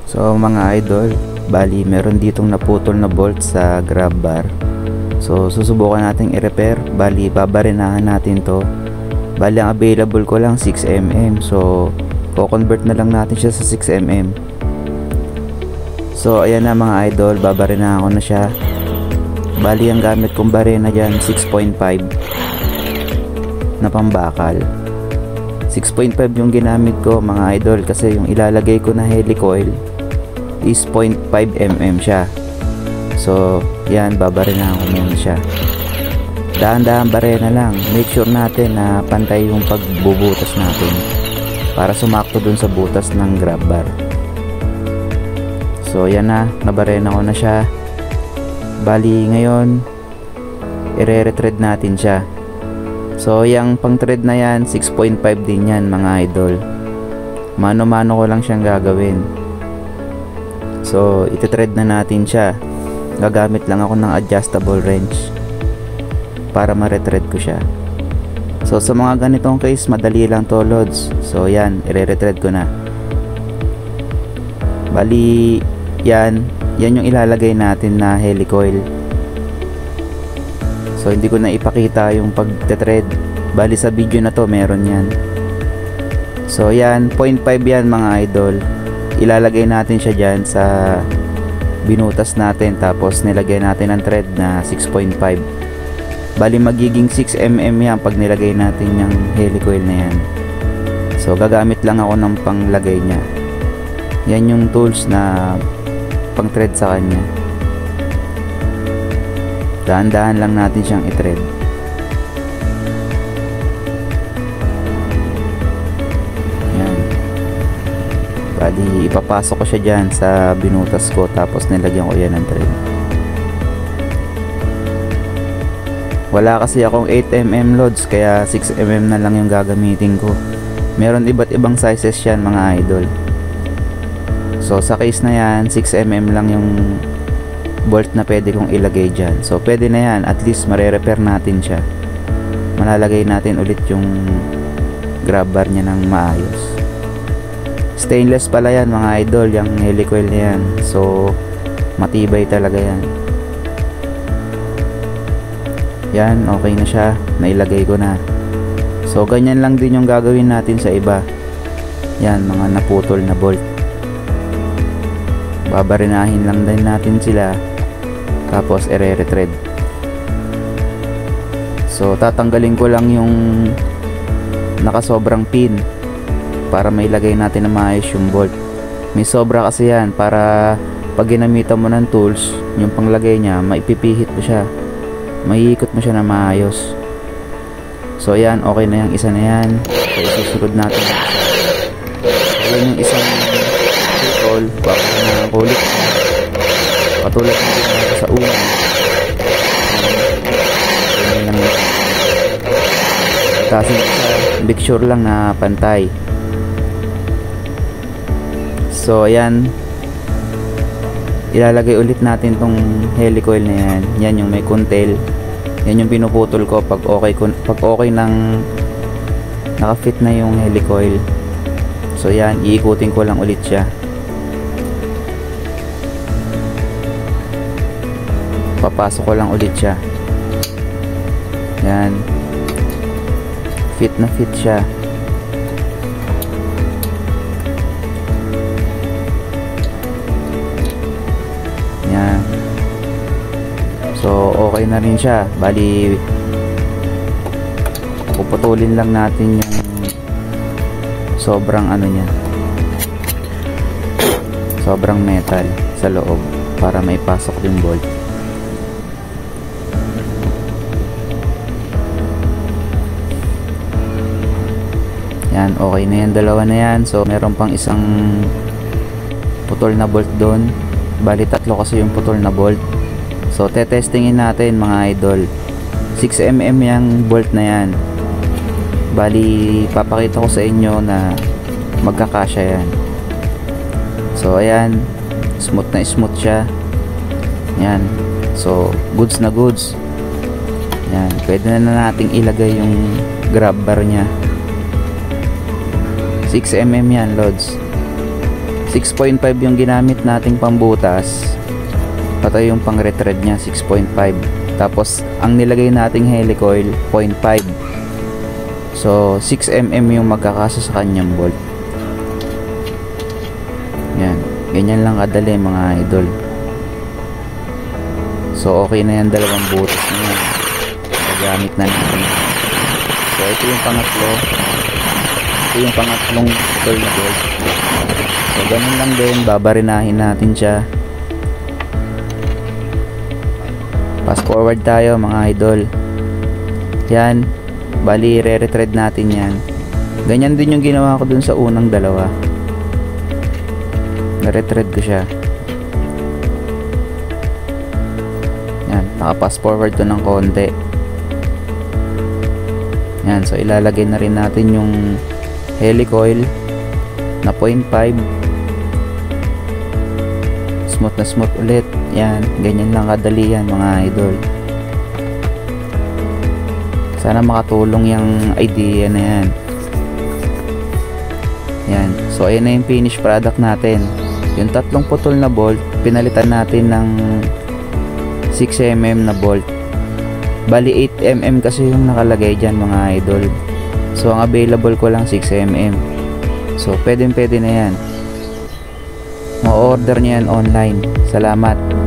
So mga idol, bali meron ditong naputol na bolt sa grab bar. So susubukan nating i-repair. Bali babarinahan natin to. Bali ang available ko lang 6mm. So ko-convert na lang natin siya sa 6mm. So ayan na mga idol, babarinahan ko na siya. Bali ang gamit kong barena dyan 6.5 na pambakal. 6.5 yung ginamit ko mga idol, kasi yung ilalagay ko na helicoil is 0.5mm siya. So yan, babarinahan ko muna siya. Dahan-dahan barena lang. Make sure natin na pantay yung pagbubutas natin para sumakto dun sa butas ng grab bar. So yan na, nabarena ko na siya. Bali ngayon ire-retread natin siya. So yung pang thread na yan 6.5 din yan mga idol. Mano-mano ko lang siyang gagawin. So iti-thread na natin siya. Gagamit lang ako ng adjustable wrench para ma-retread ko siya. So sa mga ganitong case, madali lang to lods. So yan, ire-retread ko na. Bali yan yung ilalagay natin na helicoil. So hindi ko na ipakita yung pagte-thread. Bali sa video na to meron yan. So yan, 0.5 yan mga idol. Ilalagay natin siya dyan sa binutas natin, tapos nilagay natin ang thread na 6.5. Bali magiging 6mm yan pag nilagay natin yung helicoil na yan. So gagamit lang ako ng panglagay niya. Yan yung tools na pang thread sa kanya. Dahan-dahan lang natin siyang i-thread. Yan. Bali ipapasok ko siya dyan sa binutas ko, tapos nilagyan ko yan ng thread. Wala kasi akong 8mm loads, kaya 6mm na lang yung gagamitin ko. Meron iba't ibang sizes yan mga idol. So sa case na yan, 6mm lang yung bolt na pwede kong ilagay dyan. So pwede na yan, at least mare-repair natin siya. Malalagay natin ulit yung grab bar niya ng maayos. Stainless pala yan mga idol, yung helicoil na yan. So matibay talaga yan. Yan, okay na siya. Nailagay ko na. So ganyan lang din yung gagawin natin sa iba. Yan, mga naputol na bolt. Babarinahin lang din natin sila, tapos ire-retread. So tatanggalin ko lang yung nakasobrang pin para mailagay natin na maayos yung bolt. May sobra kasi yan, para pag ginamitan mo ng tools, yung panglagay niya, maipipihit mo siya, maiikot mo siya na maayos. So yan, okay na yung isa na yan. So isusunod natin. So yan yung isang tool, baka na kulit katulad ng sa una. Kasi make sure lang na pantay. So ayan, ilalagay ulit natin tong helicoil na yan. Yan yung may kuntel. Yan yung pinuputol ko pag okay nang nakafit na yung helicoil. So yan, iikutin ko lang ulit siya. Papasok ko lang ulit siya. Yan, fit na fit siya. Yan. So okay na rin siya. Bali puputulin lang natin yung sobrang ano niya, sobrang metal sa loob para maipasok yung bolt. Yan, okay na yan, dalawa na yan. So meron pang isang putol na bolt doon. Bali tatlo kasi yung putol na bolt. So tetestingin natin mga idol. 6mm yung bolt na yan. Bali papakita ko sa inyo na magkakasya yan. So ayan, smooth na smooth siya. Yan. So goods na goods. Yan, pwede na nating ilagay yung grab bar nya. 6mm yan loads. 6.5 yung ginamit nating pambutas. Pati yung pang retread nya 6.5. Tapos ang nilagay nating helicoil 0.5. So 6mm yung magkakasa sa kanyang bolt. Yan, ganyan lang kadali mga idol. So okay na yan, dalawang butas na yan. Gagamit na natin. So ito yung pangatlo. Ito yung pangatlong putol na bolt. So ganun lang din, babarinahin natin siya. Fast forward tayo mga idol. Yan, bali re-retread natin yan. Ganyan din yung ginawa ko dun sa unang dalawa. Na-retread ko siya. Yan, naka-fast forward to ng konti. Yan, so ilalagay na rin natin yung helicoil na 0.5. Smooth na smooth ulit. Yan, ganyan lang kadali yan mga idol. Sana makatulong yung idea na yan. Yan, so ayan na yung finished product natin. Yung tatlong putol na bolt, pinalitan natin ng 6mm na bolt. Bali 8mm kasi yung nakalagay dyan mga idol. So ang available ko lang 6mm. So pwede na yan. Ma-order nyo yan online. Salamat.